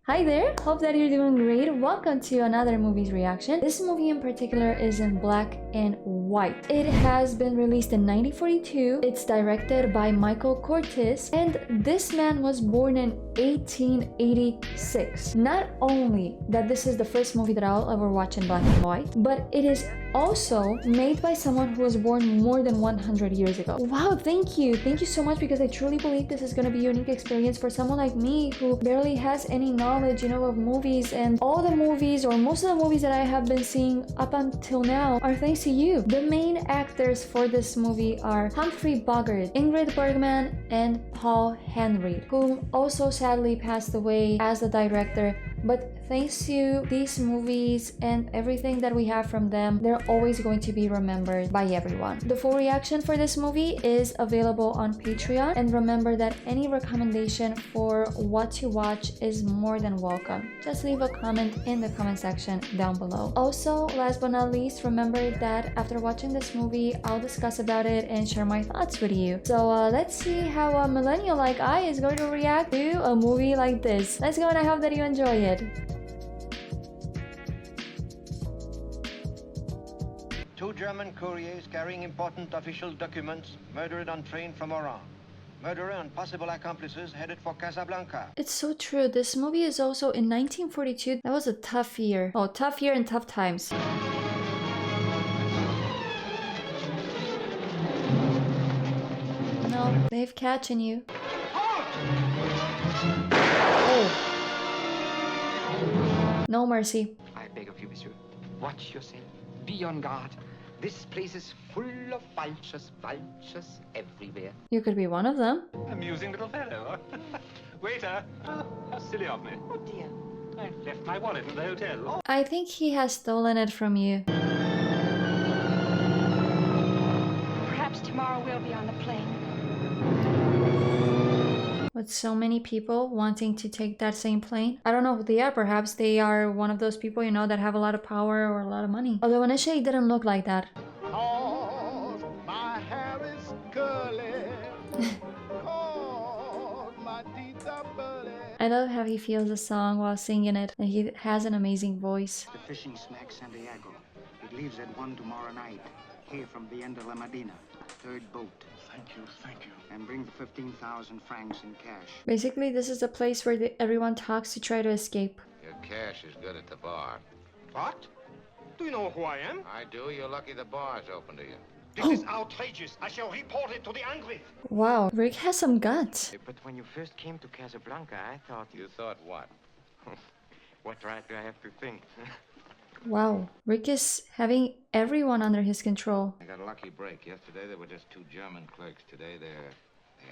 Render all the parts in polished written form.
Hi there, hope that you're doing great. Welcome to another movie's reaction. This movie in particular is in black and white. It has been released in 1942. It's directed by Michael Curtiz, and this man was born in 1886. Not only that this is the first movie that I'll ever watch in black and white, but it is also made by someone who was born more than 100 years ago. Wow, thank you so much, because I truly believe this is going to be a unique experience for someone like me who barely has any knowledge, of movies, and all the movies or most of the movies that I have been seeing up until now are thanks to you. The main actors for this movie are Humphrey Bogart, Ingrid Bergman, and Paul Henry, whom also sadly passed away as the director. But thanks to these movies and everything that we have from them, they're always going to be remembered by everyone. The full reaction for this movie is available on Patreon, and remember that any recommendation for what to watch is more than welcome. Just leave a comment in the comment section down below. Also, last but not least, remember that after watching this movie, I'll discuss about it and share my thoughts with you. So let's see how a millennial like I is going to react to a movie like this. Let's go, and I hope that you enjoy it. Two German couriers carrying important official documents murdered on train from Oran. Murderer and possible accomplices headed for Casablanca. It's so true. This movie is also in 1942. That was a tough year. Oh, tough year and tough times. No, they've catching you. Oh. No mercy. I beg of you, monsieur. Watch yourself. Be on guard. This place is full of vultures everywhere. You could be one of them. Amusing little fellow. Waiter. Oh, how silly of me. Oh dear. I left my wallet in the hotel. Oh. I think he has stolen it from you. Perhaps tomorrow we'll be on the plane. With so many people wanting to take that same plane. I don't know who they are. Perhaps they are one of those people, that have a lot of power or a lot of money. Although initially it didn't look like that. Cause my hair is curly. Cause my teeth are burly. I love how he feels the song while singing it, and he has an amazing voice. The fishing smack Santiago. It leaves at 1 tomorrow night. Here from the end of La Medina. Third boat. Thank you. And bring 15,000 francs in cash. Basically, this is a place where everyone talks to try to escape. Your cash is good at the bar. What? Do you know who I am? I do. You're lucky the bar's open to you. This is outrageous. I shall report it to the Angry. Wow, Rick has some guts. But when you first came to Casablanca, I thought You thought what? what right do I have to think? Wow, Rick is having everyone under his control. I got a lucky break. Yesterday there were just 2 German clerks. Today they're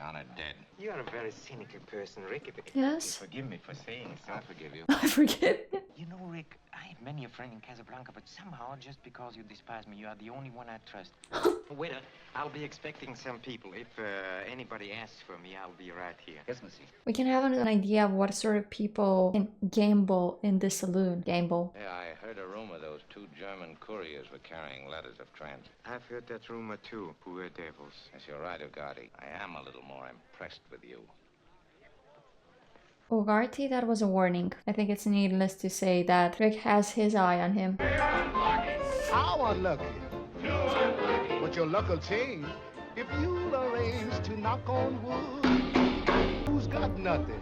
honored dead. You are a very cynical person, Rick. Yes? Forgive me for saying so. I forgive you. I forget. You know, Rick, I had many a friend in Casablanca, but somehow, just because you despise me, you are the only one I trust. Waiter, I'll be expecting some people. If anybody asks for me, I'll be right here. Yes, monsieur. We can have an idea of what sort of people can gamble in this saloon. Gamble. Yeah, I heard a rumor those 2 German couriers were carrying letters of transit. I've heard that rumor too. Poor devils. Yes, you're right, Ugarte. I am a little more impressed with you. Ugarte, that was a warning. I think it's needless to say that Rick has his eye on him. How unlucky. But your luck will change if you'll arrange to knock on wood. Who's got nothing?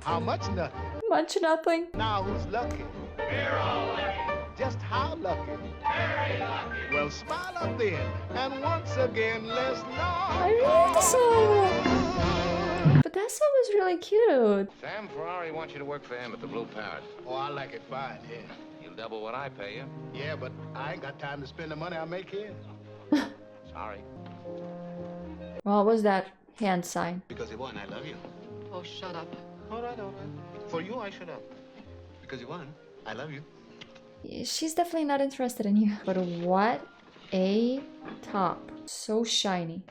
How much nothing? Much nothing. Now who's lucky? We're all lucky. Just how lucky? Very lucky. Well, smile up then, and once again, let's I know. love the song. But that song was really cute. Sam Ferrari wants you to work for him at the Blue Parrot. Oh, I like it fine, yeah. You'll double what I pay you. Yeah, but I ain't got time to spend the money I make here. Sorry. What was that hand sign? Because you won, I love you. Oh, shut up. All right. For you, I shut up. Because you won, I love you. She's definitely not interested in you. But what a top. So shiny.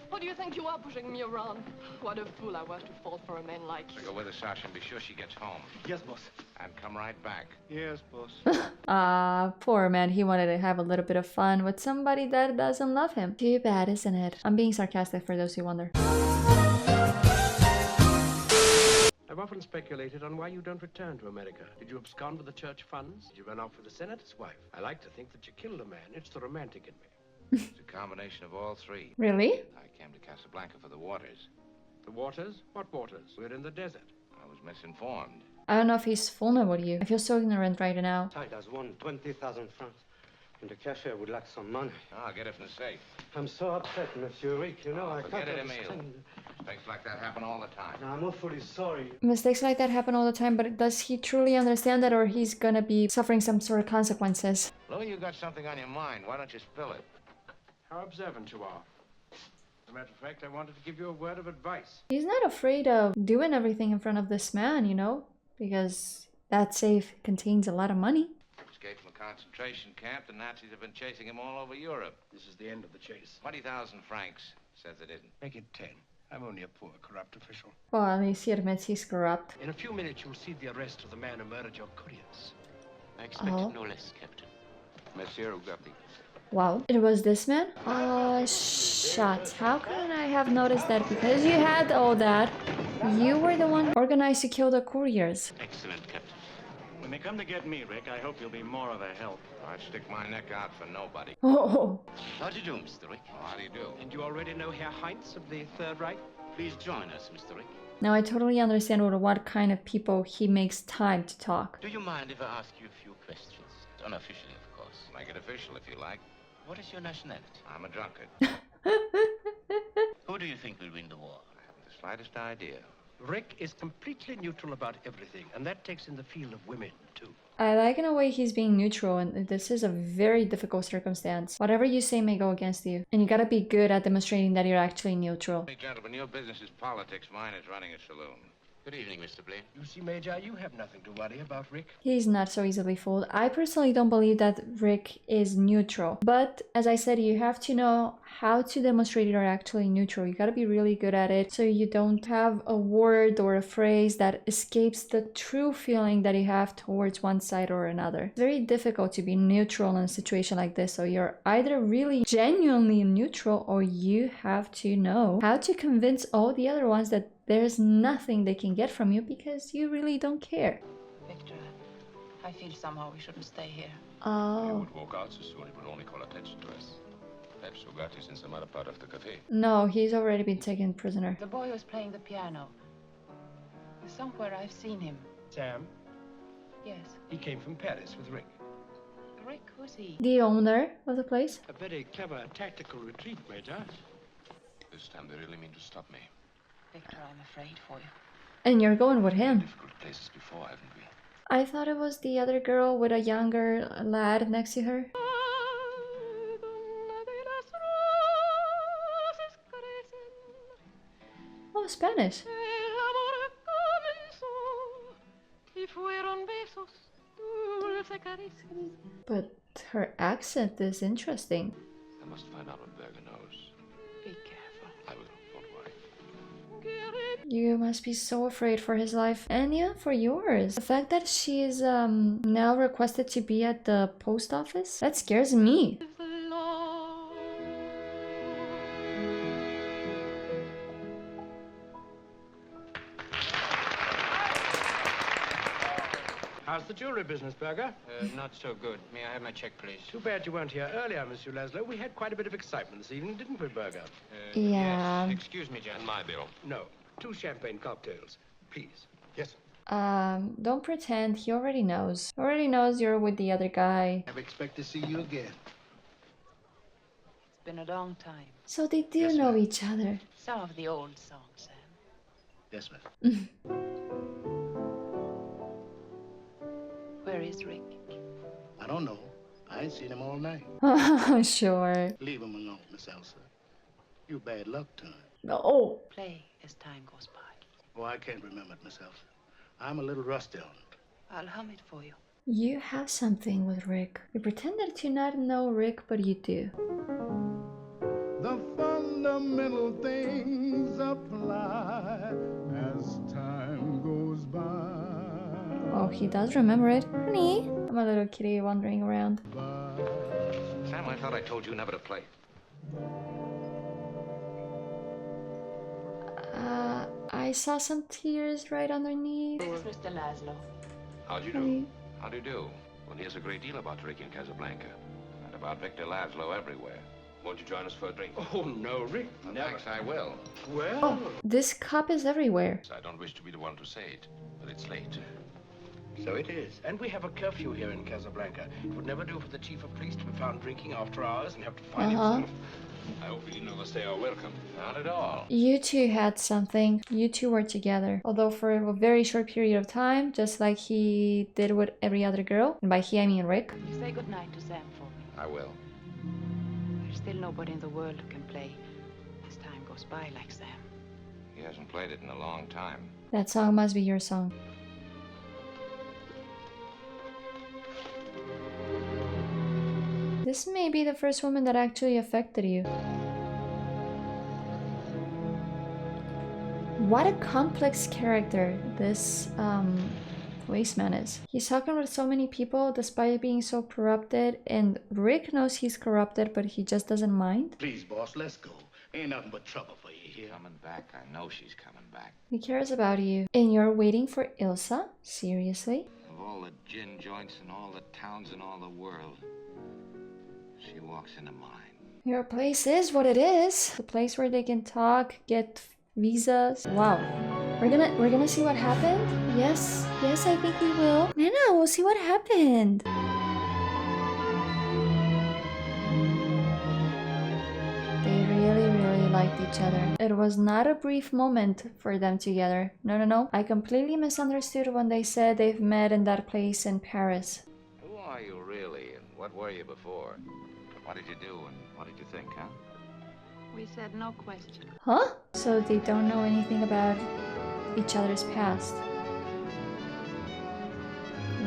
What do you think you are pushing me around? What a fool I was to fall for a man like you. So go with her, Sasha, and be sure she gets home. Yes, boss. And come right back. Yes, boss. Poor man. He wanted to have a little bit of fun with somebody that doesn't love him. Too bad, isn't it? I'm being sarcastic for those who wonder. I've often speculated on why you don't return to America. Did you abscond with the church funds? Did you run off with the senator's wife? I like to think that you killed a man. It's the romantic in me. It's a combination of all three. Really? I came to Casablanca for the waters. The waters? What waters? We're in the desert. I was misinformed. I don't know if he's fooling about you. I feel so ignorant right now. Tide has won 20,000 francs. And the cashier would like some money. I'll get it from the safe. I'm so upset, Monsieur Rick. You know, I Forget can't it, Emile. understand. Mistakes like that happen all the time. I'm awfully sorry. Mistakes like that happen all the time, but does he truly understand that, or he's gonna be suffering some sort of consequences? Louis, you got something on your mind. Why don't you spill it? How observant you are. As a matter of fact, I wanted to give you a word of advice. He's not afraid of doing everything in front of this man, you know, because that safe contains a lot of money. Escaped from a concentration camp. The Nazis have been chasing him all over Europe. This is the end of the chase. 20,000 francs. Says it isn't. Make it 10. I'm only a poor, corrupt official. Well, at least he admits he's corrupt. In a few minutes, you'll see the arrest of the man who murdered your couriers. I expected no less, Captain. Monsieur Ugarte. Wow, it was this man? Oh, shucks. How couldn't I have noticed that? Because you had all that. You were the one organized to kill the couriers. Excellent, Captain. When they come to get me, Rick, I hope you'll be more of a help. I'd stick my neck out for nobody. Oh. How do you do, Mr. Rick? Oh, how do you do? And you already know Herr Heinz of the Third Reich? Please join us, Mr. Rick. Now I totally understand with what kind of people he makes time to talk. Do you mind if I ask you a few questions? Unofficially, of course. Make it official if you like. What is your nationality? I'm a drunkard. Who do you think will win the war? I haven't the slightest idea. Rick is completely neutral about everything, and that takes in the field of women, too. I like in a way he's being neutral, and this is a very difficult circumstance. Whatever you say may go against you, and you gotta be good at demonstrating that you're actually neutral. Hey, gentlemen, your business is politics. Mine is running a saloon. Good evening, Mr. Blaine. You see, Major, you have nothing to worry about, Rick. He's not so easily fooled. I personally don't believe that Rick is neutral. But, as I said, you have to know how to demonstrate you're actually neutral. You gotta be really good at it so you don't have a word or a phrase that escapes the true feeling that you have towards one side or another. It's very difficult to be neutral in a situation like this. So you're either really genuinely neutral, or you have to know how to convince all the other ones that there's nothing they can get from you because you really don't care. Victor, I feel somehow we shouldn't stay here. Oh. He would walk out so soon, he would only call attention to us. Perhaps Ugarte's in some other part of the cafe. No, he's already been taken prisoner. The boy was playing the piano. Somewhere I've seen him. Sam? Yes. He came from Paris with Rick. Rick, who's he? The owner of the place? A very clever tactical retreat, Major. This time they really mean to stop me. Victor, I'm afraid for you. And you're going with him. Difficult places before, haven't we? I thought it was the other girl with a younger lad next to her. Oh, Spanish. But her accent is interesting. I must find out what Berger knows. Be careful. I will, don't worry. You must be so afraid for his life, and yeah, for yours. The fact that she is now requested to be at the post office, that scares me. How's the jewelry business, Berger? Not so good. May I have my check, please? Too bad you weren't here earlier, Monsieur Laszlo. We had quite a bit of excitement this evening, didn't we, Berger? Yeah. Yes. Excuse me, John. And my bill. No. 2 champagne cocktails, please. Yes. Don't pretend. He already knows. Already knows you're with the other guy. I expect to see you again. It's been a long time. So they do know each other. Some of the old songs, Sam. Yes, ma'am. Where is Rick? I don't know. I ain't seen him all night. Sure. Leave him alone, Miss Elsa. You bad luck to him. Oh. Play as time goes by. Oh, I can't remember it, Miss Elsa. I'm a little rusty on it. I'll hum it for you. You have something with Rick. You pretend that you not know Rick, but you do. The fundamental things apply as time goes by. Oh, he does remember it. Honey, I'm a little kitty wandering around. Sam, I thought I told you never to play. I saw some tears right underneath. This is Mr. Laszlo. How do you do? How do you do? One hears a great deal about Rick in Casablanca. And about Victor Laszlo everywhere. Won't you join us for a drink? Oh, no, Rick, never. Thanks, I will. Well... Oh, this cup is everywhere. I don't wish to be the one to say it, but it's late. So it is. And we have a curfew here in Casablanca. It would never do for the chief of police to be found drinking after hours and have to find himself. I hope you didn't overstay our welcome. Not at all. You two had something. You two were together. Although for a very short period of time, just like he did with every other girl. And by he, I mean Rick. You say goodnight to Sam for me. I will. There's still nobody in the world who can play as time goes by like Sam. He hasn't played it in a long time. That song must be your song. This may be the first woman that actually affected you. What a complex character this policeman is. He's talking with so many people despite being so corrupted, and Rick knows he's corrupted, but he just doesn't mind. Please, boss, let's go. Ain't nothing but trouble for you here. Coming back. I know she's coming back. He cares about you. And you're waiting for Ilsa? Seriously? Of all the gin joints in all the towns in all the world, she walks into mine. Your place is what it is. The place where they can talk, get visas. Wow. We're gonna see what happened? Yes, I think we will. Nana, we'll see what happened. They really liked each other. It was not a brief moment for them together. No. I completely misunderstood when they said they've met in that place in Paris. Who are you really, and what were you before? What did you do, and what did you think, huh? We said no question. Huh? So they don't know anything about each other's past.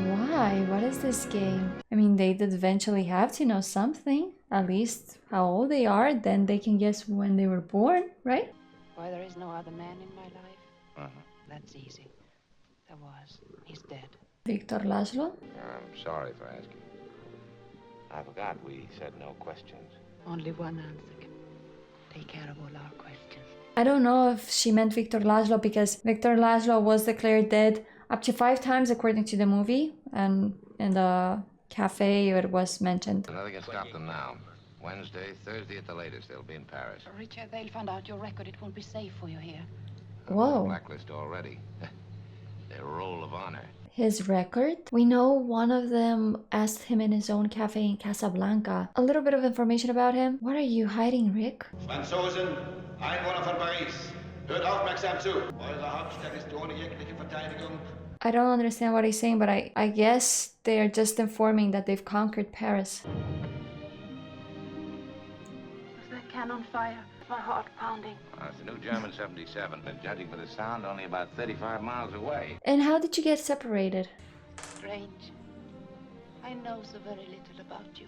Why? What is this game? I mean, they did eventually have to know something. At least how old they are, then they can guess when they were born, right? Why there is no other man in my life? That's easy. There was. He's dead. Victor Laszlo? I'm sorry for asking. I forgot we said no questions. Only one answer can take care of all our questions. I don't know if she meant Victor Laszlo because Victor Laszlo was declared dead up to 5 times according to the movie, and in the cafe it was mentioned. Nothing can stop them now. Wednesday, Thursday at the latest, they'll be in Paris. Richard, they'll find out your record. It won't be safe for you here. Whoa. Blacklist already. Their roll of honor. His record? We know one of them asked him in his own cafe in Casablanca. A little bit of information about him. What are you hiding, Rick? Franzosen, Einwohner von Paris. Hört aufmerksam zu. Eure Hauptstadt ist ohne jegliche Verteidigung. I don't understand what he's saying, but I guess they are just informing that they've conquered Paris. Is that cannon fire? My heart pounding. It's a new German 77, but judging by the sound, only about 35 miles away. And how did you get separated? Strange. I know so very little about you.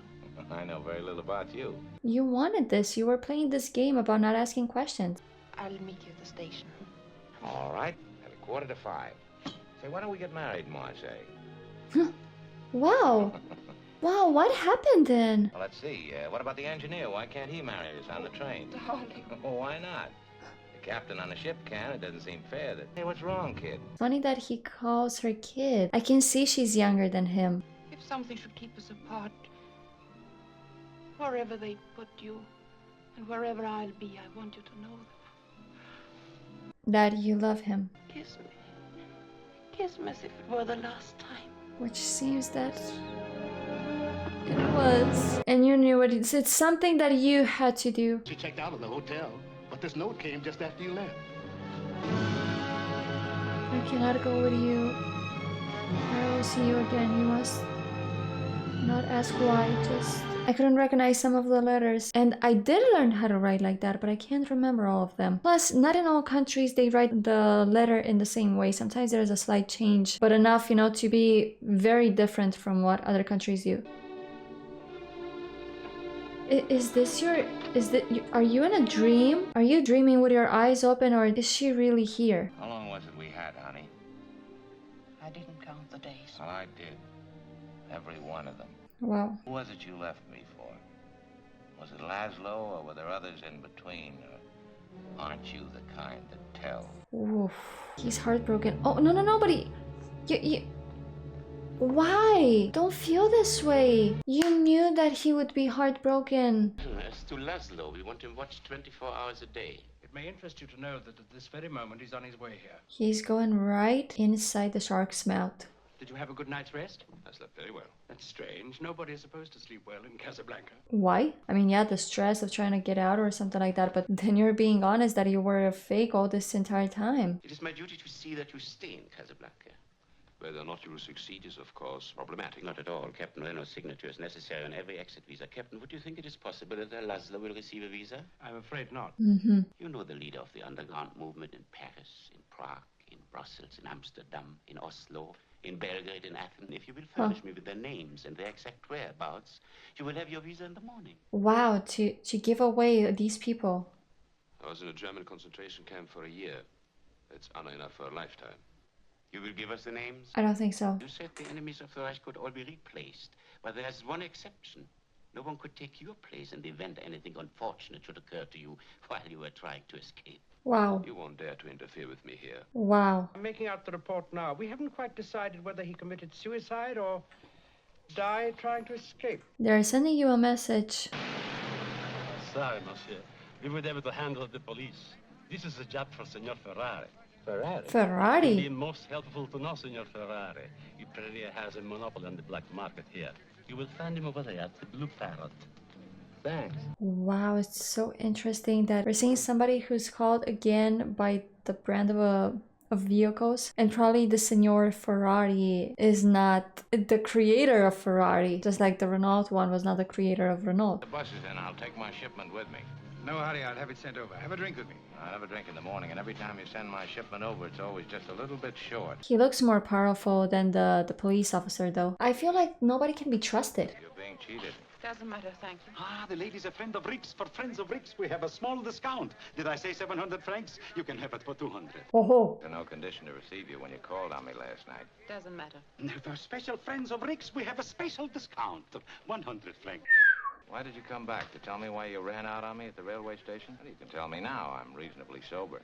I know very little about you. You wanted this. You were playing this game about not asking questions. I'll meet you at the station. All right, at 4:45. Say, why don't we get married, Marseille? Wow. Wow, what happened then? Well, let's see. What about the engineer? Why can't he marry us on the train? Darling. Oh, why not? The captain on the ship can. It doesn't seem fair that... Hey, what's wrong, kid? Funny that he calls her kid. I can see she's younger than him. If something should keep us apart, wherever they put you, and wherever I'll be, I want you to know that you love him. Kiss me. Kiss me as if it were the last time. Which seems that it was. And you knew it. It's something that you had to do. She checked out of the hotel, but this note came just after you left. I cannot go with you. I will see you again. You must not ask why. Just... I couldn't recognize some of the letters. And I did learn how to write like that, but I can't remember all of them. Plus, not in all countries they write the letter in the same way. Sometimes there's a slight change, but enough, you know, to be very different from what other countries do. Are you in a dream? Are you dreaming with your eyes open, or is she really here? How long was it we had, honey? I didn't count the days. Well, I did. Every one of them. Wow. Who was it you left me for? Was it Laszlo, or were there others in between? Or aren't you the kind that tell. Oof. He's heartbroken. Oh, no, but you... Why? Don't feel this way. You knew that he would be heartbroken. As to Laszlo, we want him watched 24 hours a day. It may interest you to know that at this very moment he's on his way here. He's going right inside the shark's mouth. Did you have a good night's rest? I slept very well. That's strange. Nobody is supposed to sleep well in Casablanca. Why? I mean, yeah, the stress of trying to get out or something like that, but then you're being honest that you were a fake all this entire time. It is my duty to see that you stay in Casablanca. Whether or not you will succeed is, of course, problematic. Not at all. Captain Renault's signature is necessary on every exit visa. Captain, would you think it is possible that Laszlo will receive a visa? I'm afraid not. You know the leader of the underground movement in Paris, in Prague, in Brussels, in Amsterdam, in Oslo, in Belgrade, in Athens. If you will furnish me with their names and their exact whereabouts, you will have your visa in the morning. Wow, to give away these people. I was in a German concentration camp for a year. That's honor enough for a lifetime. You will give us the names? I don't think so. You said the enemies of the Reich could all be replaced. But there's one exception. No one could take your place in the event anything unfortunate should occur to you while you were trying to escape. Wow. You won't dare to interfere with me here. Wow. I'm making out the report now. We haven't quite decided whether he committed suicide or died trying to escape. They're sending you a message. Sorry, monsieur. We would able to handle the police. This is a job for Senor Ferrari. Ferrari? Ferrari? It would be most helpful to know, Senor Ferrari. He probably has a monopoly on the black market here. You will find him over there at the Blue Parrot. Thanks. Wow, it's so interesting that we're seeing somebody who's called again by the brand of vehicles, and probably the Senor Ferrari is not the creator of Ferrari, just like the Renault one was not the creator of Renault. The bus is in. I'll take my shipment with me. No hurry, I'll have it sent over. Have a drink with me. I'll have a drink in the morning, and every time you send my shipment over, it's always just a little bit short. He looks more powerful than the police officer, though. I feel like nobody can be trusted. You're being cheated. Doesn't matter, thank you. Ah, the lady's a friend of Rick's. For friends of Rick's, we have a small discount. Did I say 700 francs? You can have it for 200. Oh. There's no condition to receive you when you called on me last night. Doesn't matter. For special friends of Rick's, we have a special discount of 100 francs. Why did you come back? To tell me why you ran out on me at the railway station? Well, you can tell me now. I'm reasonably sober.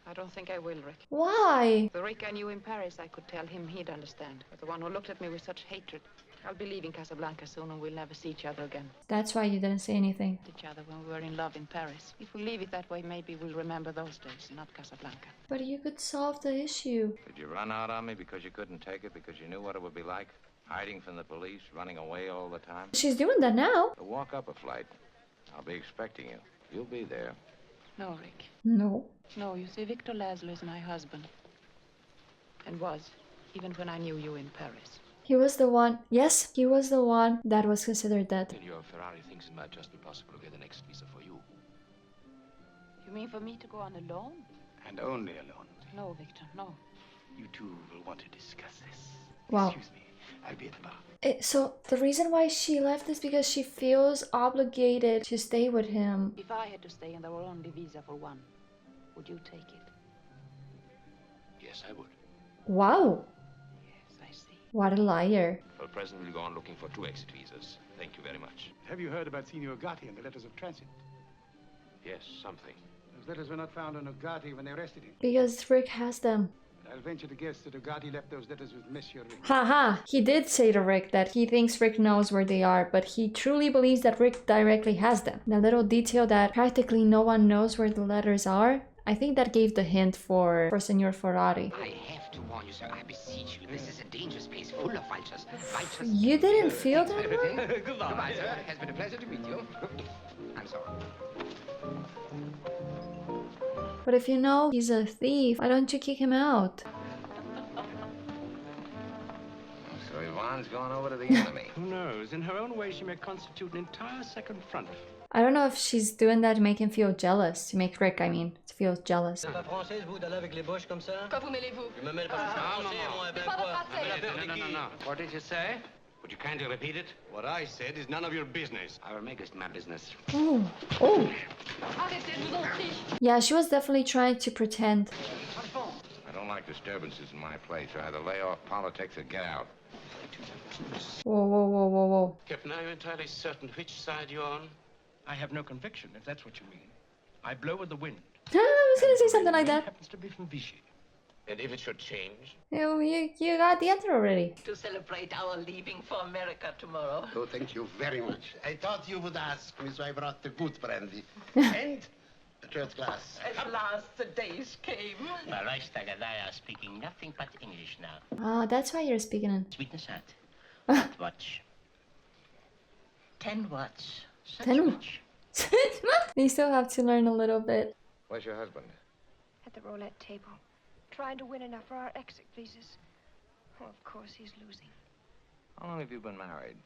I don't think I will, Rick. Why? The Rick I knew in Paris, I could tell him he'd understand. But the one who looked at me with such hatred. I'll be leaving Casablanca soon and we'll never see each other again. That's why you didn't say anything. Each other when we were in love in Paris. If we leave it that way, maybe we'll remember those days, not Casablanca. But you could solve the issue. Did you run out on me because you couldn't take it, because you knew what it would be like? Hiding from the police, running away all the time? She's doing that now. So walk up a flight. I'll be expecting you. You'll be there. No, Rick. No. No, you see, Victor Laszlo is my husband. And was, even when I knew you in Paris. He was the one, yes, he was the one that was considered dead. And your Ferrari thinks it might just be possible to get the next visa for you. You mean for me to go on alone? And only alone. No, Victor, no. You two will want to discuss this. Wow. Excuse me. I'll be at the bar. So the reason why she left is because she feels obligated to stay with him. If I had to stay and there were only visa for one, would you take it? Yes, I would. Wow. Yes, I see. What a liar. For the present, we'll go on looking for 2 exit visas. Thank you very much. Have you heard about Signor Gatti and the letters of transit? Yes, something. Those letters were not found on Ugarte when they arrested him. Because Rick has them. I'll venture to guess that Ugarte left those letters with Monsieur Rick. Haha, he did say to Rick that he thinks Rick knows where they are, but he truly believes that Rick directly has them. The little detail that practically no one knows where the letters are, I think that gave the hint for Senor Ferrari. I have to warn you, sir. I beseech you. This is a dangerous place full of vultures. Vultures. You didn't feel that? Goodbye. Goodbye, sir. It has been a pleasure to meet you. I'm sorry. But if you know he's a thief, why don't you kick him out? So Yvonne's gone over to the enemy. Who knows? In her own way, she may constitute an entire second front. I don't know if she's doing that to make him feel jealous. To make Rick, I mean, to feel jealous. No. What did you say? Would you kindly repeat it? What I said is none of your business. I will make it my business. Oh, oh. Yeah, she was definitely trying to pretend. I don't like disturbances in my place. I either lay off politics or get out. Whoa, whoa, whoa, whoa, whoa. Captain, are you entirely certain which side you're on? I have no conviction, if that's what you mean. I blow with the wind. I was gonna say something like that. Happens to be from Vichy. And if it should change? You got the answer already. To celebrate our leaving for America tomorrow. Oh, thank you very much. I thought you would ask me, so I brought the good brandy. And the church glass. At last the days came. My Reichstag and I are speaking nothing but English now. Oh, that's why you're speaking in. Sweetness hat. That watch. 10 watts. Such 10 watch. You still have to learn a little bit. Where's your husband? At the roulette table. Trying to win enough for our exit visas. Oh, of course he's losing. How long have you been married?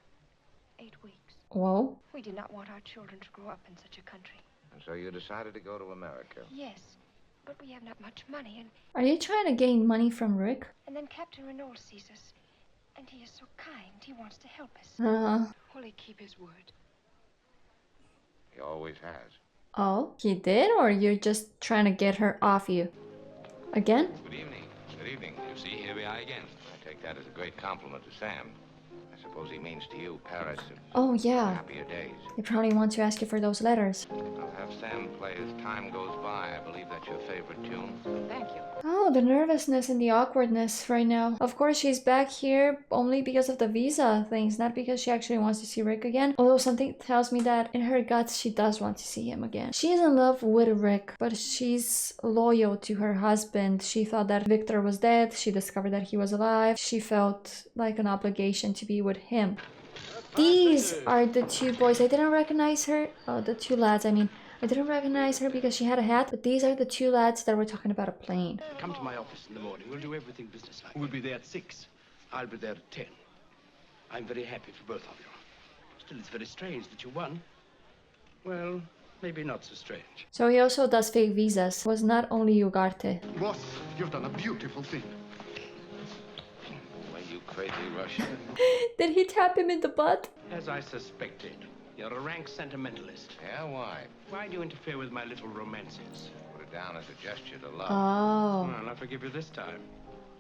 8 weeks. Whoa. We did not want our children to grow up in such a country. And so you decided to go to America? Yes, but we have not much money, and... Are you trying to gain money from Rick? And then Captain Renault sees us. And he is so kind, he wants to help us. Will he keep his word? He always has. Oh, he did? Or you're just trying to get her off you? Again? Good evening. Good evening. You see, here we are again. I take that as a great compliment to Sam. I suppose he means to you, Paris, Oh, yeah. happier days. They probably want to ask you for those letters. I'll have Sam play As Time Goes By. I believe that's your favorite tune. Thank you. Oh, the nervousness and the awkwardness right now. Of course, she's back here only because of the visa things, not because she actually wants to see Rick again. Although something tells me that in her guts, she does want to see him again. She is in love with Rick, but she's loyal to her husband. She thought that Victor was dead. She discovered that he was alive. She felt like an obligation to be with him. These are the two boys. I didn't recognize her. Oh, the two lads, I mean. I didn't recognize her because she had a hat, but these are the two lads that were talking about a plane. Come to my office in the morning. We'll do everything businesslike. We'll be there at 6. I'll be there at 10. I'm very happy for both of you. Still, it's very strange that you won. Well, maybe not so strange. So he also does fake visas. It was not only Ugarte. Boss, you've done a beautiful thing. Well, you crazy Russian. Did he tap him in the butt? As I suspected. You're a rank sentimentalist. Yeah, why? Why do you interfere with my little romances? Put it down as a gesture to love. Oh. Well, I'll forgive you this time.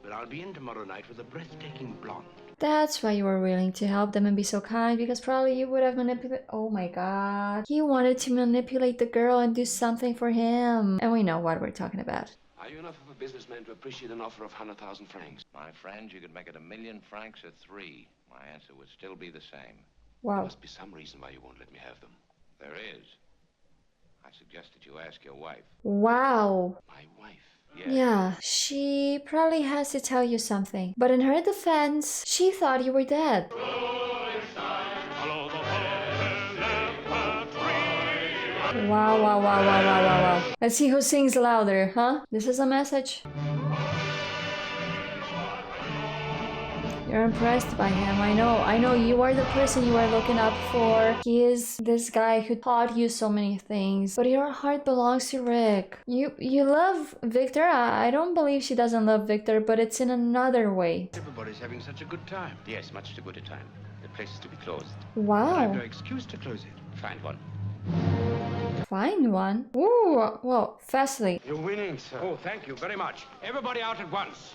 But I'll be in tomorrow night with a breathtaking blonde. That's why you were willing to help them and be so kind, because probably you would have manipulated. Oh my god. He wanted to manipulate the girl and do something for him. And we know what we're talking about. Are you enough of a businessman to appreciate an offer of 100,000 francs? My friend, you could make it 1,000,000 francs at 3. My answer would still be the same. Wow. There must be some reason why you won't let me have them. There is. I suggest that you ask your wife. Wow. My wife? Yes. Yeah, she probably has to tell you something. But in her defense, she thought you were dead. Wow, wow, wow, wow, wow, wow, wow. Let's see who sings louder, huh? This is a message. You're impressed by him. I know you are the person you are looking up for. He is this guy who taught you so many things. But your heart belongs to Rick. You love Victor. I don't believe she doesn't love Victor, but it's in another way. Everybody's having such a good time. Yes, much too good a time. The place is to be closed. Wow. I have no excuse to close it. Find one. Find one? Ooh, well, fastly. You're winning, sir. Oh, thank you very much. Everybody out at once.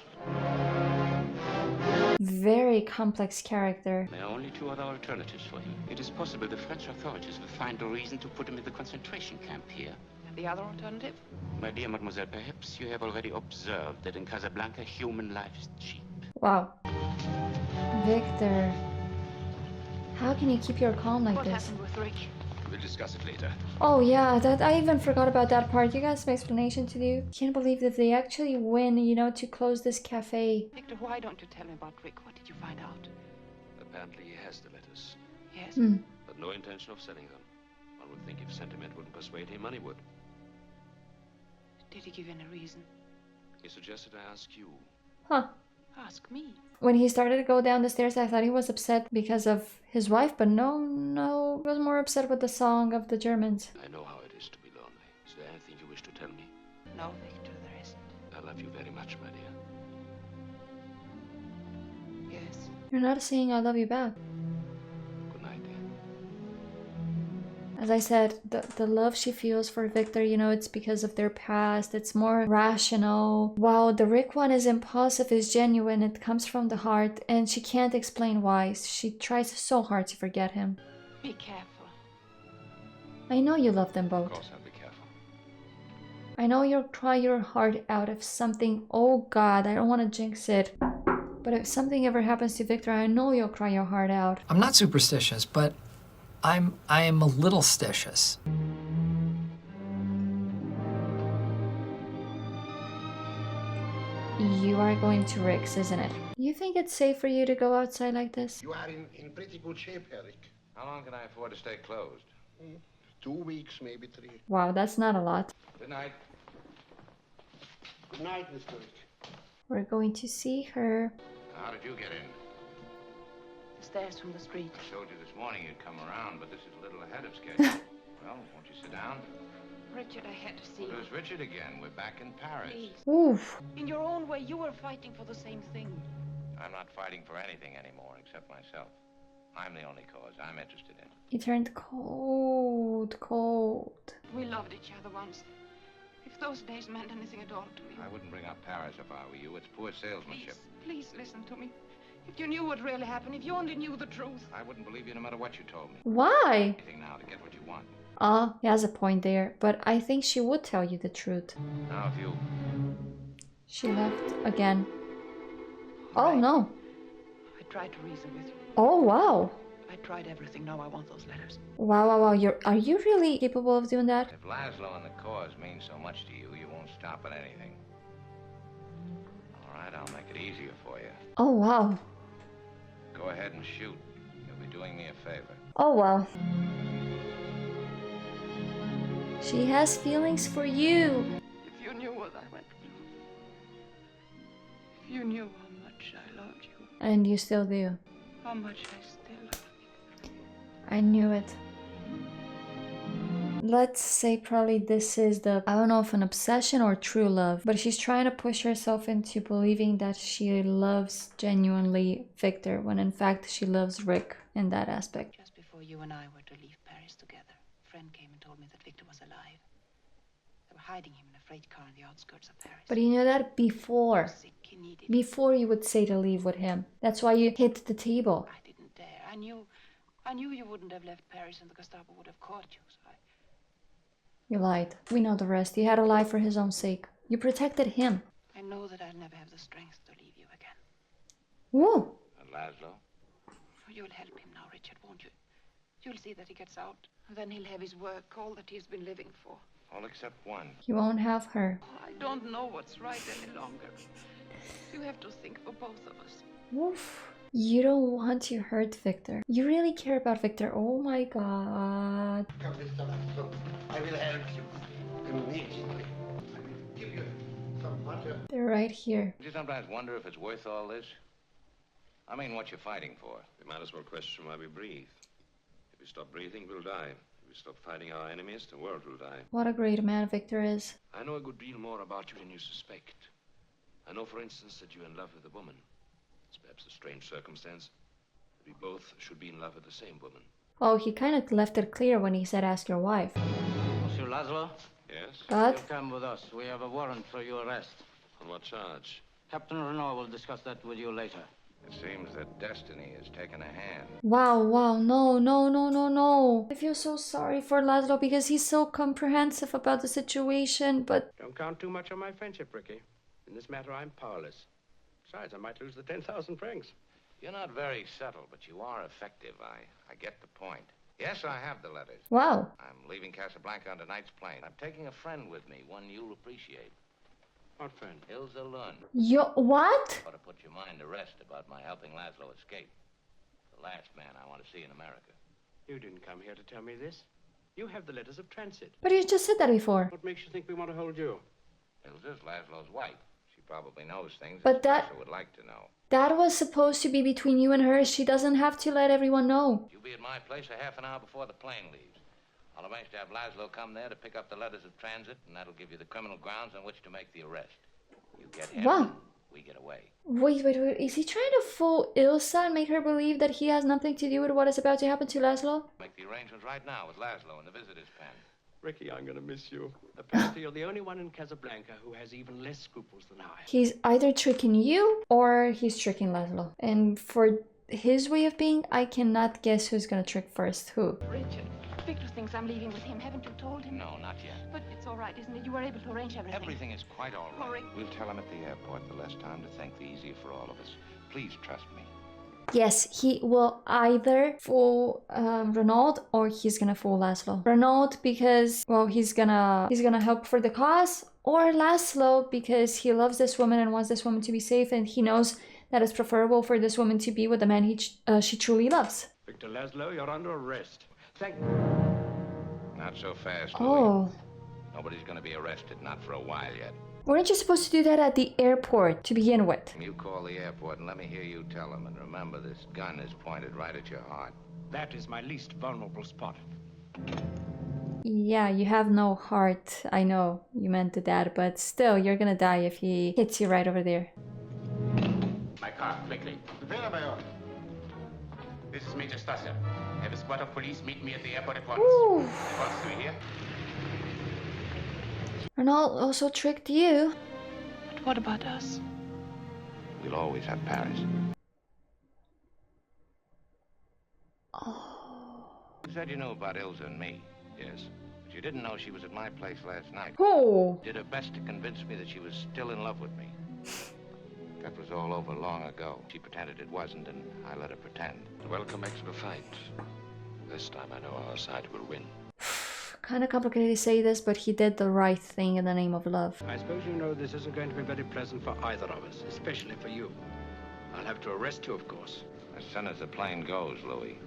Very complex character. There are only 2 other alternatives for him. It is possible the French authorities will find a reason to put him in the concentration camp here. And the other alternative? My dear mademoiselle, perhaps you have already observed that in Casablanca, human life is cheap. Wow. Victor. How can you keep your calm like What this? happened with Rick? We'll discuss it later. Oh yeah, that I even forgot about that part. You guys have an explanation to do? Can't believe that they actually win, you know, to close this cafe. Victor, why don't you tell me about Rick? What did you find out? Apparently he has the letters. Yes? But no intention of selling them. One would think if sentiment wouldn't persuade him, money would. Did he give any reason? He suggested I ask you. Huh. Ask me. When he started to go down the stairs, I thought he was upset because of his wife, but no, he was more upset with the song of the Germans. I know how it is to be lonely. Is there anything you wish to tell me? No, Victor, there isn't. I love you very much, my dear. Yes. You're not saying I love you back. Good night, dear. As I said, the love she feels for Victor, you know, it's because of their past. It's more rational. Wow, the Rick one is impulsive, is genuine. It comes from the heart, and she can't explain why. She tries so hard to forget him. Be careful. I know you love them Of both. course I'll be careful. I know you'll cry your heart out if something... Oh God, I don't want to jinx it. But if something ever happens to Victor, I know you'll cry your heart out. I'm not superstitious, but I am a little stitious. You are going to Rick's, isn't it? You think it's safe for you to go outside like this? You are in pretty good shape, Eric. How long can I afford to stay closed? 2 weeks, maybe 3. Wow, that's not a lot. Good night. Good night, Mr. Rick. We're going to see her. How did you get in? The stairs from the street. I told you this morning you'd come around, but this is a little ahead of schedule. Well, won't you sit down? Richard, I had to see Well, you. there's Richard again. We're back in Paris. Please. Oof. In your own way, you were fighting for the same thing. I'm not fighting for anything anymore except myself. I'm the only cause I'm interested in. He turned cold. We loved each other once. If those days meant anything at all to me. I wouldn't bring up Paris if I were you. It's poor salesmanship. Please listen to me. If you knew what really happened, if you only knew the truth. I wouldn't believe you no matter what you told me. Why? Anything now to get what you want. He has a point there, but I think she would tell you the truth. Now if you... She left again. Oh no. I tried to reason with you. Oh wow. I tried everything. Now I want those letters. Wow. Are you really capable of doing that? If Laszlo and the cause mean so much to you, you won't stop at anything. All right, I'll make it easier for you. Oh wow. Go ahead and shoot. You'll be doing me a favor. Oh wow. She has feelings for you. If you knew what I went through. If you knew how much I loved you. And you still do. How much I still love you. I knew it. Let's say probably this is the, I don't know if an obsession or true love, but she's trying to push herself into believing that she loves genuinely Victor, when in fact she loves Rick in that aspect. Just before you and I were to leave Paris together, a friend came and told me that Victor was alive. They were hiding him in a freight car in the outskirts of Paris. But you knew that before. Before you would say to leave with him. That's why you hit the table. I didn't dare. I knew you wouldn't have left Paris and the Gestapo would have caught you, so You lied. We know the rest. He had to lie for his own sake. You protected him. I know that I'll never have the strength to leave you again. Whoa. And Laszlo? You'll help him now, Richard, won't you? You'll see that he gets out. And then he'll have his work, all that he's been living for. All except one. You won't have her. I don't know what's right any longer. You have to think for both of us. Woof. You don't want to hurt Victor. You really care about Victor. Oh my God. Come, Mr. Laszlo. I will help you immediately. I will give you some water. They're right here. Do you sometimes wonder if it's worth all this? I mean, what you're fighting for. We might as well question why we breathe. If we stop breathing, we'll die. If we stop fighting our enemies, the world will die. What a great man Victor is. I know a good deal more about you than you suspect. I know, for instance, that you're in love with a woman. It's perhaps a strange circumstance that we both should be in love with the same woman. Oh, he kind of left it clear when he said ask your wife. Monsieur Laszlo? Yes? God? You come with us. We have a warrant for your arrest. On what charge? Captain Renault will discuss that with you later. It seems that destiny has taken a hand. Wow. No. I feel so sorry for Laszlo because he's so comprehensive about the situation, but... Don't count too much on my friendship, Ricky. In this matter, I'm powerless. Besides, I might lose the 10,000 francs. You're not very subtle, but you are effective. I get the point. Yes, I have the letters. Wow. I'm leaving Casablanca on tonight's plane. I'm taking a friend with me, one you'll appreciate. What friend? Ilsa Lundy. What? Ought to put your mind to rest about my helping Laszlo escape. The last man I want to see in America. You didn't come here to tell me this. You have the letters of transit. But you just said that before. What makes you think we want to hold you? Ilsa's Laszlo's wife. She probably knows things But that Ilsa would like to know. That was supposed to be between you and her. She doesn't have to let everyone know. You'll be at my place a half an hour before the plane leaves. I'll arrange to have Laszlo come there to pick up the letters of transit, and that'll give you the criminal grounds on which to make the arrest. You get him, Wow. we get away. Wait. Is he trying to fool Ilsa and make her believe that he has nothing to do with what is about to happen to Laszlo? Make the arrangements right now with Laszlo in the visitor's pen. Ricky, I'm gonna miss you. Apparently, you're the only one in Casablanca who has even less scruples than I. He's either tricking you or he's tricking Laszlo. And for his way of being, I cannot guess who's gonna trick first who. Richard, Victor's thinks I'm leaving with him. Haven't you told him? No, not yet. But it's all right, isn't it? You were able to arrange everything. Everything is quite all right. Corey. We'll tell him at the airport. The less time to think, the easier for all of us. Please trust me. Yes, he will either fool Renaud or he's gonna fool Laszlo. Renaud because, well, he's gonna help for the cause, or Laszlo because he loves this woman and wants this woman to be safe, and he knows that it's preferable for this woman to be with the man she truly loves. Victor Laszlo, you're under arrest. Thank Not so fast, Louis. Oh. Nobody's going to be arrested, not for a while yet. Weren't you supposed to do that at the airport to begin with? You call the airport and let me hear you tell them. And remember, this gun is pointed right at your heart. That is my least vulnerable spot. Yeah, you have no heart. I know you meant that, but still, you're gonna die if he hits you right over there. My car, quickly. This is Major Stasser. Have a squad of police meet me at the airport at once. Ooh. What's doing here? Renaud also tricked you. But what about us? We'll always have Paris. Oh. You said you knew about Ilsa and me, yes. But you didn't know she was at my place last night. Oh. Did her best to convince me that she was still in love with me. That was all over long ago. She pretended it wasn't, and I let her pretend. Welcome back to the fight. This time I know our side will win. Kind of complicated to say this, but he did the right thing in the name of love. I suppose you know this isn't going to be very pleasant for either of us, especially for you. I'll have to arrest you, of course. As soon as the plane goes, Louis.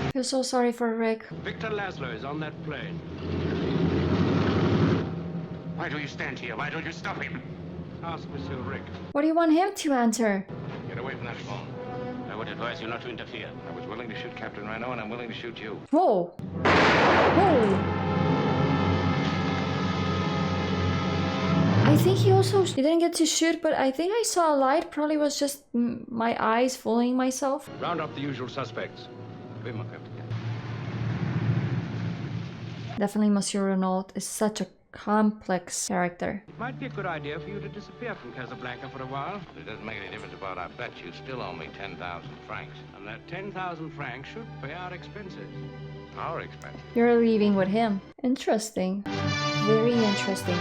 I feel so sorry for Rick. Victor Laszlo is on that plane. Why do you stand here? Why don't you stop him? Ask Monsieur Rick. What do you want him to answer? Get away from that phone. I would advise you not to interfere. I was willing to shoot Captain Renaud, and I'm willing to shoot you. Whoa. Whoa. I think he didn't get to shoot, but I think I saw a light. Probably was just my eyes fooling myself. Round up the usual suspects. Oui, mon capitaine. Definitely Monsieur Renaud is such a complex character. It might be a good idea for you to disappear from Casablanca for a while. It doesn't make any difference about our bet. You still owe me 10,000 francs. And that 10,000 francs should pay our expenses. Our expenses? You're leaving with him. Interesting. Very interesting.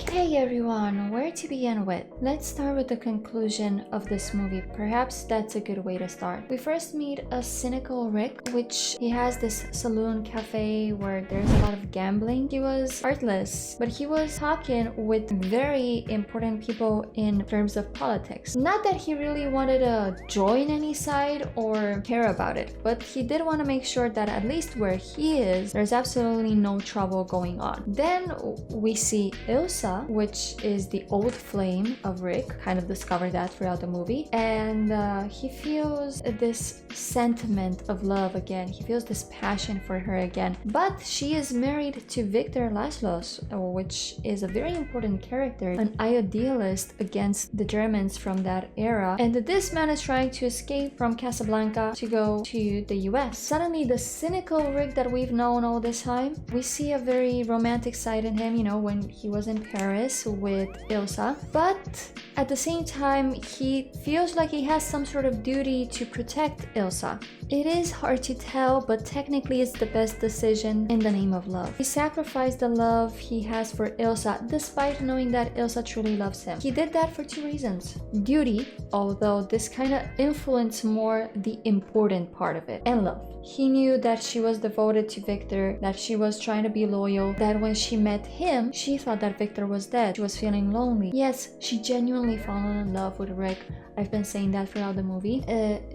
Okay everyone, where to begin with? Let's start with the conclusion of this movie. Perhaps that's a good way to start. We first meet a cynical Rick, which he has this saloon cafe where there's a lot of gambling. He was heartless, but he was talking with very important people in terms of politics. Not that he really wanted to join any side or care about it, but he did want to make sure that at least where he is, there's absolutely no trouble going on. Then we see Ilsa, which is the old flame of Rick, kind of discovered that throughout the movie, and he feels this sentiment of love again. He feels this passion for her again, but she is married to Victor Laszlo, which is a very important character, an idealist against the Germans from that era, and this man is trying to escape from Casablanca to go to the US. Suddenly the cynical Rick that we've known all this time, we see a very romantic side in him, you know, when he was in Paris with Ilsa, but at the same time he feels like he has some sort of duty to protect Ilsa. It is hard to tell, but technically it's the best decision in the name of love. He sacrificed the love he has for Ilsa despite knowing that Ilsa truly loves him. He did that for two reasons. Duty, although this kind of influenced more the important part of it, and love. He knew that she was devoted to Victor, that she was trying to be loyal, that when she met him, she thought that Victor was dead. She was feeling lonely. Yes, she genuinely fallen in love with Rick. I've been saying that throughout the movie.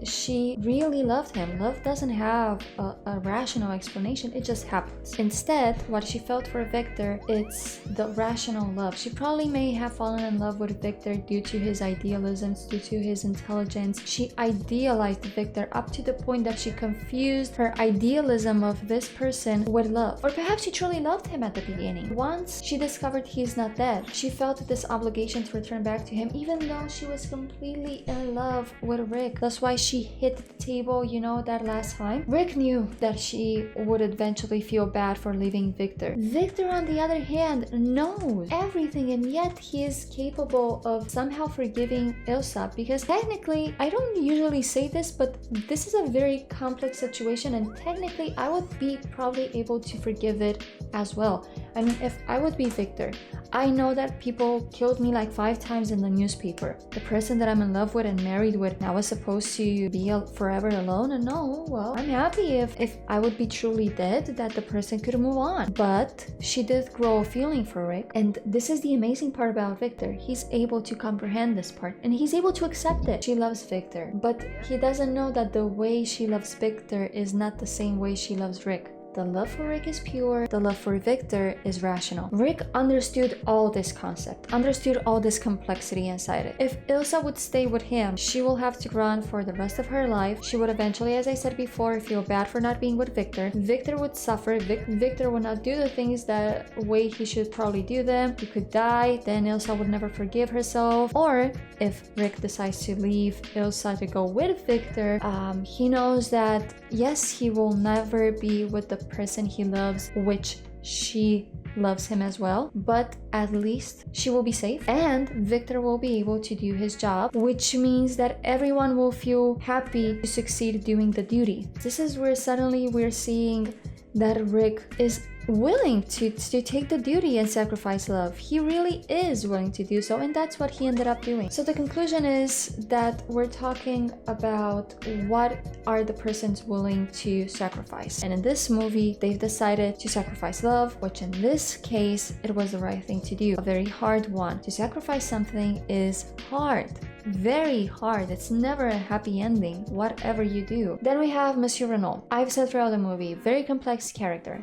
She really loved him. Love doesn't have a rational explanation, it just happens. Instead, what she felt for Victor, it's the rational love. She probably may have fallen in love with Victor due to his idealisms, due to his intelligence. She idealized Victor up to the point that she confused her idealism of this person with love. Or perhaps she truly loved him at the beginning. Once she discovered he's not dead. She felt this obligation to return back to him even though she was completely in love with Rick. That's why she hit the table, you know, that last time. Rick knew that she would eventually feel bad for leaving Victor. Victor, on the other hand, knows everything, and yet he is capable of somehow forgiving Ilsa, because technically, I don't usually say this, but this is a very complex situation, and technically I would be probably able to forgive it as well. I mean, if I would be Victor, I know that people killed me like 5 times in the newspaper. The person that I'm in love with and married with now is supposed to be forever alone, and no, well, I'm happy if I would be truly dead, that the person could move on. But she did grow a feeling for Rick, and this is the amazing part about Victor. He's able to comprehend this part, and he's able to accept it. She loves Victor, but he doesn't know that the way she loves Victor is not the same way she loves Rick. The love for Rick is pure, the love for Victor is rational. Rick understood all this concept, understood all this complexity inside it. If Ilsa would stay with him, she will have to run for the rest of her life. She would eventually, as I said before, feel bad for not being with Victor. Victor would suffer. Victor would not do the things that way he should probably do them. He could die, then Ilsa would never forgive herself. Or if Rick decides to leave Ilsa to go with Victor, he knows that yes, he will never be with the person he loves, which she loves him as well, but at least she will be safe and Victor will be able to do his job, which means that everyone will feel happy to succeed doing the duty. This is where suddenly we're seeing that Rick is willing to take the duty and sacrifice love. He really is willing to do so, and that's what he ended up doing. So the conclusion is that we're talking about what are the persons willing to sacrifice, and in this movie they've decided to sacrifice love, which in this case it was the right thing to do, a very hard one. To sacrifice something is hard, very hard. It's never a happy ending, whatever you do. Then we have Monsieur Renault. I've said throughout the movie, very complex character.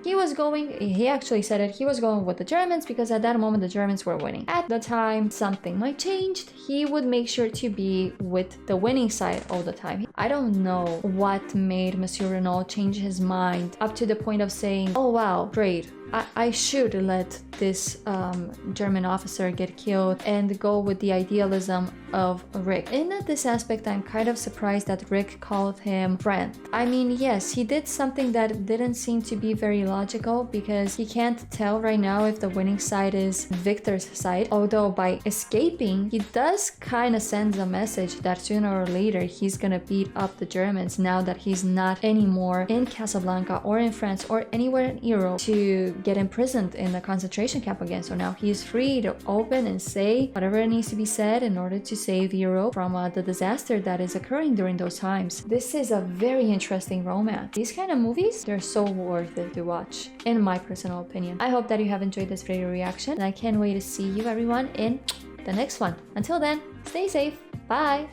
He actually said it, he was going with the Germans because at that moment the Germans were winning. At the time, something might change. He would make sure to be with the winning side all the time. I don't know what made Monsieur Renault change his mind up to the point of saying, oh wow, great, I should let this German officer get killed and go with the idealism of Rick. In this aspect, I'm kind of surprised that Rick called him friend. I mean, yes, he did something that didn't seem to be very logical because he can't tell right now if the winning side is Victor's side, although by escaping, he does kind of send a message that sooner or later he's gonna beat up the Germans now that he's not anymore in Casablanca or in France or anywhere in Europe to get imprisoned in the concentration camp again. So now he is free to open and say whatever needs to be said in order to save Europe from the disaster that is occurring during those times. This is a very interesting romance. These kind of movies, they're so worth it to watch, in my personal opinion. I hope that you have enjoyed this video reaction, and I can't wait to see you everyone in the next one. Until then, stay safe. Bye!